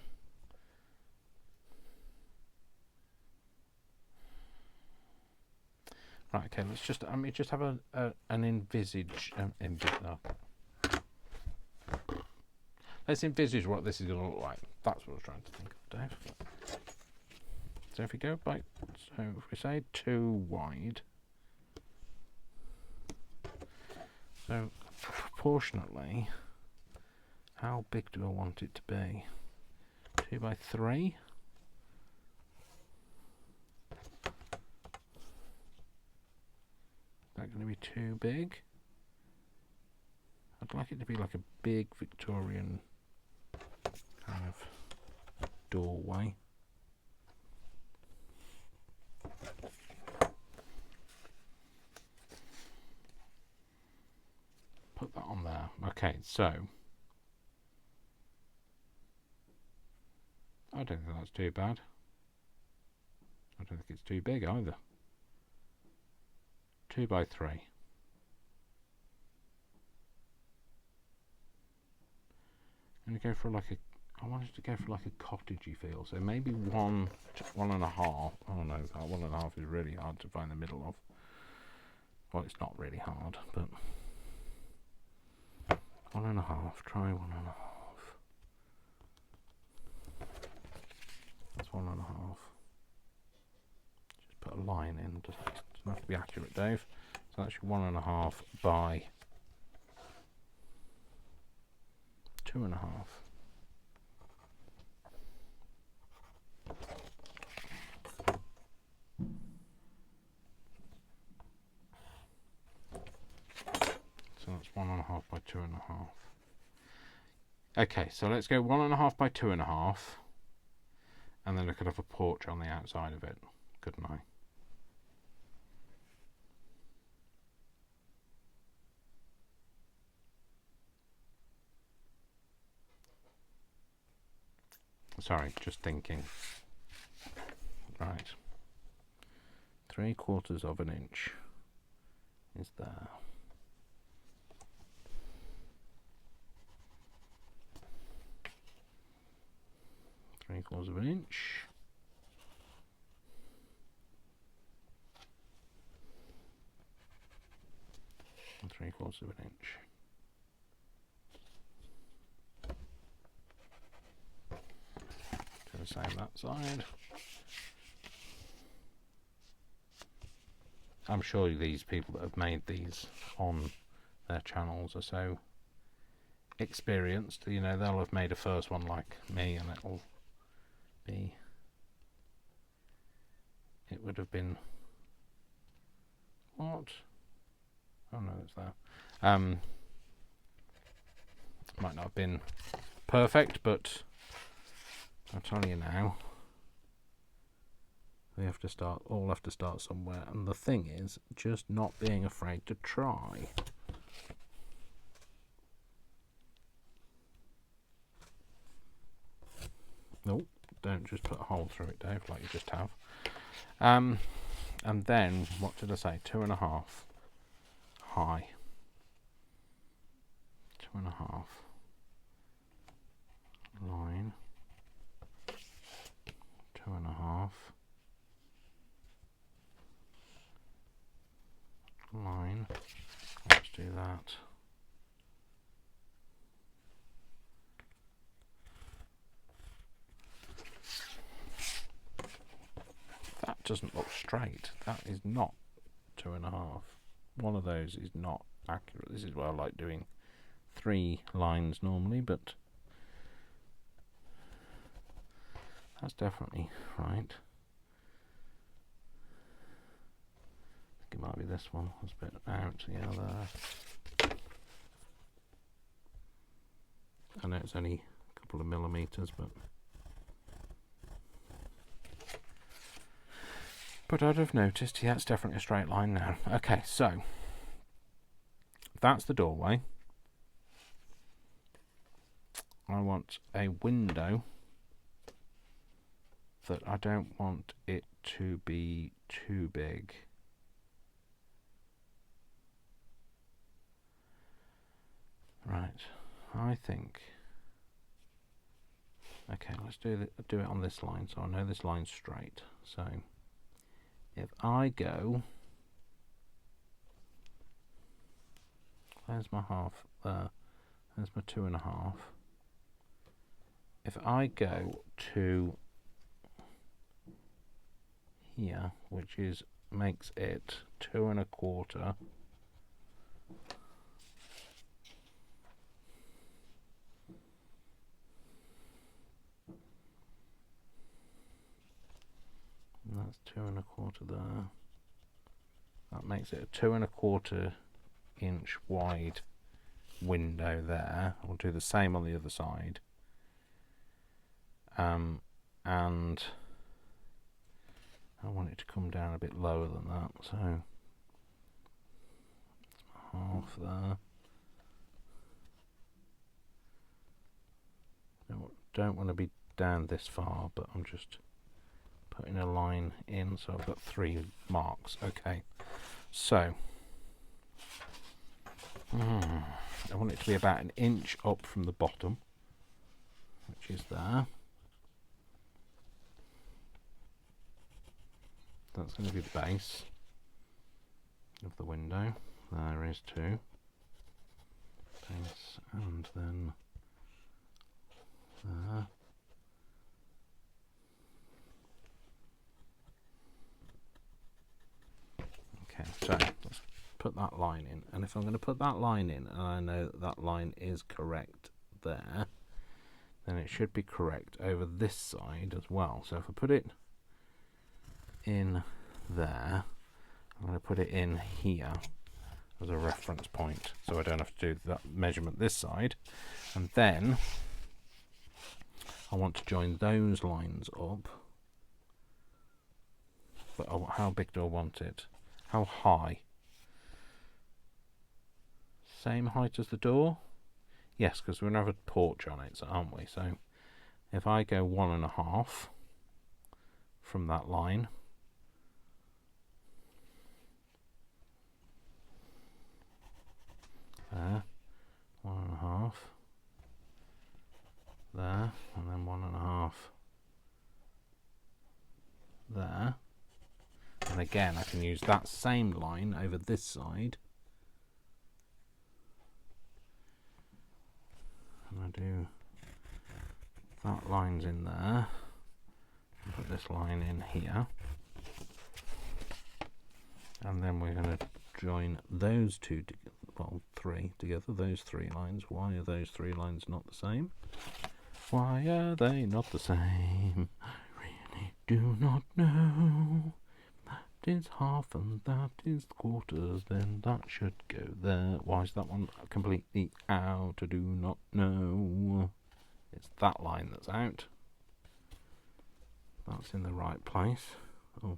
Right, okay, let's just have an envisage. Let's envisage what this is going to look like. That's what I was trying to think of, Dave. So if we go by, so if we say 2 wide, so proportionately, how big do I want it to be? 2 by 3? Is that going to be too big? I'd like it to be like a big Victorian kind of doorway. put that on there. Okay, so I don't think that's too bad. I don't think it's too big either. 2 by 3. I'm going to go for like a, I wanted to go for like a cottagey feel, so maybe 1 to 1.5. Oh no, that 1.5 is really hard to find the middle of. Well, it's not really hard, but 1.5, try 1.5. That's 1.5. Just put a line in, doesn't have to be accurate, Dave. So that's 1.5 by 2.5. So that's 1.5 by 2.5. Okay, so let's go 1.5 by 2.5, and then I could have a porch on the outside of it, couldn't I? Sorry, just thinking. Right. 3/4 of an inch is there. Three-quarters of an inch. And 3/4 of an inch. Do the same that side. I'm sure these people that have made these on their channels are so experienced, you know, they'll have made a first one like me, and it'll be, it would have been, what? Oh no, it's there. Might not have been perfect, but I'll tell you now, we have to start, all have to start somewhere, and the thing is just not being afraid to try. Nope, don't just put a hole through it, Dave, like you just have. And then, what did I say? 2.5 high. 2.5 line. 2.5 line. Let's do that. That doesn't look straight. That is not 2.5. One of those is not accurate. This is where I like doing 3 lines normally, but that's definitely right. I think it might be this one. It's a bit out. Yeah, there. I know it's only a couple of millimeters, but I'd have noticed. Yeah, it's definitely a straight line now. Okay, so that's the doorway. I want a window that I don't want it to be too big. Right, I think. Okay, let's do it on this line, so I know this line's straight. So if I go, there's my half there, there's my 2.5. If I go to here, which is makes it 2.25. And that's 2.25 there. That makes it a 2.25 inch wide window there. I'll do the same on the other side. And I want it to come down a bit lower than that, so half there. don't want to be down this far, but I'm just putting a line in, so I've got 3 marks. Okay, so I want it to be about 1 inch up from the bottom, which is there. That's going to be the base of the window. There is 2. Base, and then there. Okay, so let's put that line in, and if I'm going to put that line in, and I know that that line is correct there, then it should be correct over this side as well. So if I put it in there, I'm going to put it in here as a reference point, so I don't have to do that measurement this side. And then I want to join those lines up. But how big do I want it? How high? Same height as the door? Yes, because we're going to have a porch on it, aren't we? So if I go 1.5 from that line, there, 1.5 there, and then 1.5 there, and again I can use that same line over this side, and I do that line's in there, and put this line in here, and then we're going to join those 2 together. Well, 3 together, those 3 lines. Why are those 3 lines not the same? Why are they not the same? I really do not know. That is half and that is quarters, then that should go there. Why is that one completely out? I do not know. It's that line that's out. That's in the right place. Oh,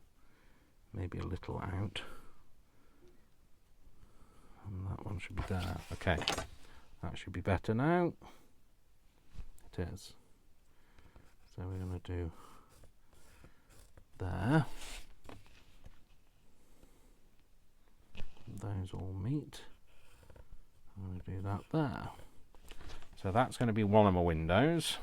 maybe a little out. And that one should be there. Okay, that should be better now. It is. So we're going to do there. Those all meet. I'm going to do that there. So that's going to be one of my windows.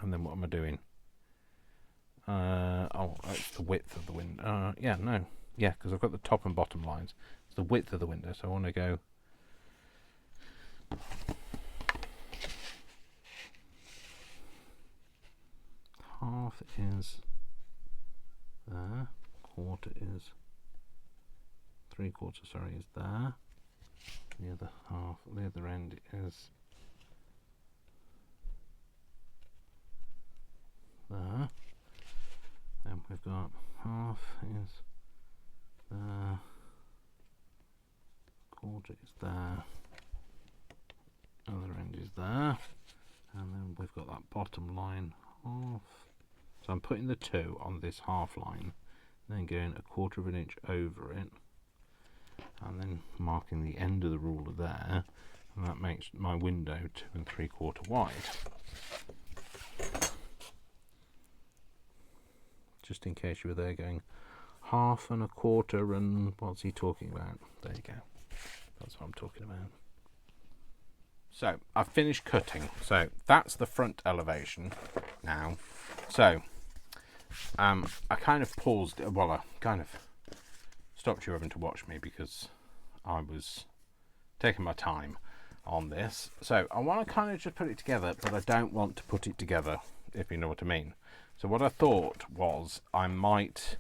And then what am I doing? Oh, it's the width of the window. Yeah, no. Yeah, because I've got the top and bottom lines. It's the width of the window, so I want to go... half is there. Quarter is... 3/4, sorry, is there. The other half, the other end is... there. Then we've got half is there, quarter is there, other end is there, and then we've got that bottom line half. So I'm putting the 2 on this half line, then going 1/4 inch over it, and then marking the end of the ruler there, and that makes my window 2 3/4 wide. Just in case you were there going 1/2 and 1/4 and what's he talking about? There you go. That's what I'm talking about. So I've finished cutting. So that's the front elevation now. So I kind of paused. Well, I kind of stopped you having to watch me because I was taking my time on this. So I want to kind of just put it together, but I don't want to put it together, if you know what I mean. So what I thought was I might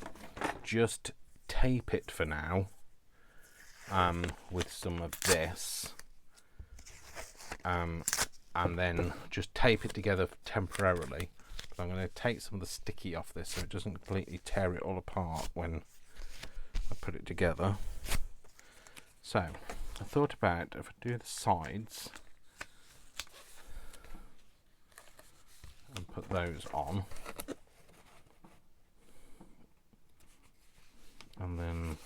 just tape it for now with some of this and then just tape it together temporarily. But I'm going to take some of the sticky off this so it doesn't completely tear it all apart when I put it together. So I thought about if I do the sides and put those on, and then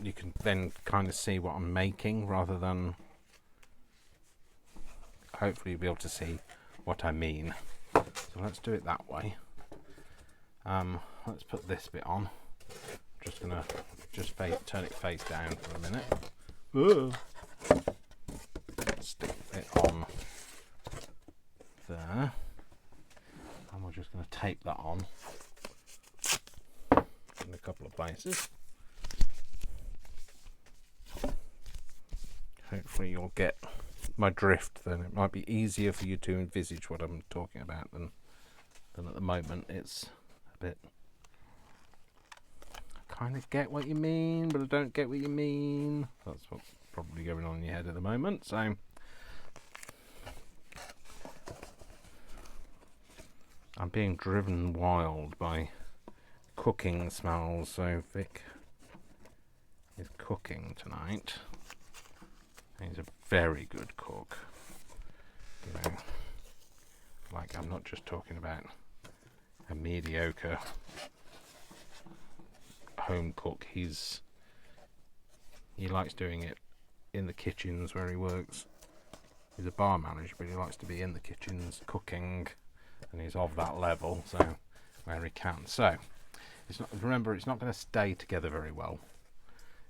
you can then kind of see what I'm making rather than, hopefully you'll be able to see what I mean. So let's do it that way. Let's put this bit on. Just gonna turn it face down for a minute. Whoa. Stick it on there, and we're just going to tape that on in a couple of places. Hopefully you'll get my drift, then it might be easier for you to envisage what I'm talking about than at the moment. It's a bit, I kind of get what you mean, but I don't get what you mean. That's what's probably going on in your head at the moment. So I'm being driven wild by cooking smells. So Vic is cooking tonight. He's a very good cook. You know, like, I'm not just talking about a mediocre home cook. He likes doing it in the kitchens where he works. He's a bar manager, but he likes to be in the kitchens cooking, and he's of that level, so where he can. So remember, it's not going to stay together very well.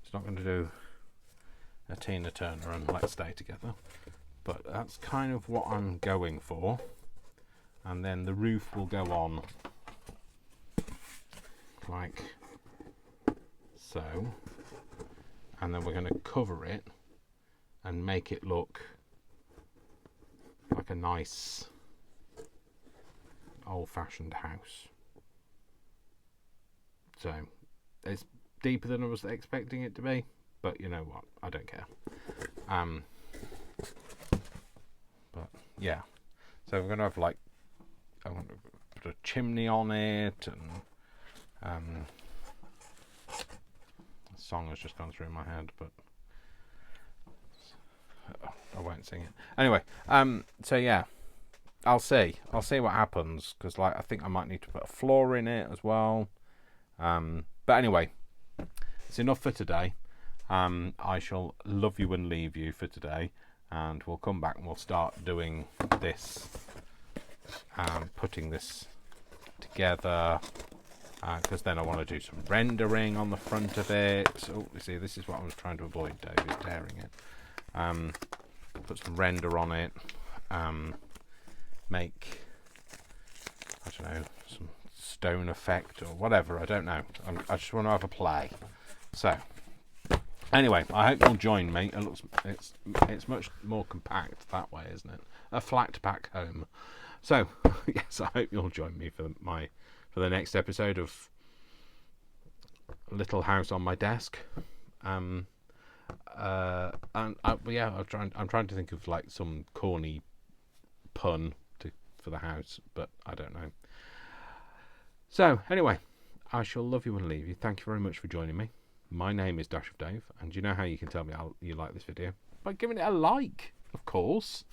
It's not going to do a Tina Turner and Let's Stay Together, but that's kind of what I'm going for. And then the roof will go on like so, and then we're going to cover it and make it look like a nice old-fashioned house. So it's deeper than I was expecting it to be, but you know what, I don't care. But yeah, so we're gonna have, like, I want to put a chimney on it, and a song has just gone through my head, but I won't sing it anyway. So yeah, I'll see what happens, because, like, I think I might need to put a floor in it as well. But anyway, it's enough for today. I shall love you and leave you for today, and we'll come back and we'll start doing this, putting this together, because then I want to do some rendering on the front of it. Oh, you see, this is what I was trying to avoid. Dave is tearing it. Put some render on it, make, I don't know, some stone effect or whatever, I don't know. I just want to have a play. So anyway, I hope you'll join me. It's much more compact that way, isn't it? A flat pack home. So yes, I hope you'll join me for the next episode of Little House on My Desk. And yeah, I'm trying to think of, like, some corny pun for the house, but I don't know. So anyway, I shall love you and leave you. Thank you very much for joining me. My name is Dash of Dave, and you know how you can tell me you like this video? By giving it a like, of course.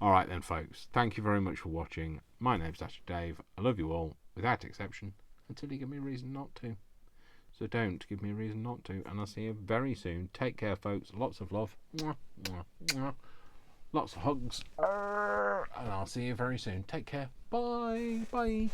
Alright then, folks, thank you very much for watching. My name's Dash of Dave. I love you all, without exception, until you give me a reason not to. So don't give me a reason not to, and I'll see you very soon. Take care, folks. Lots of love. Mwah, mwah, mwah. Lots of hugs. And I'll see you very soon. Take care. Bye. Bye.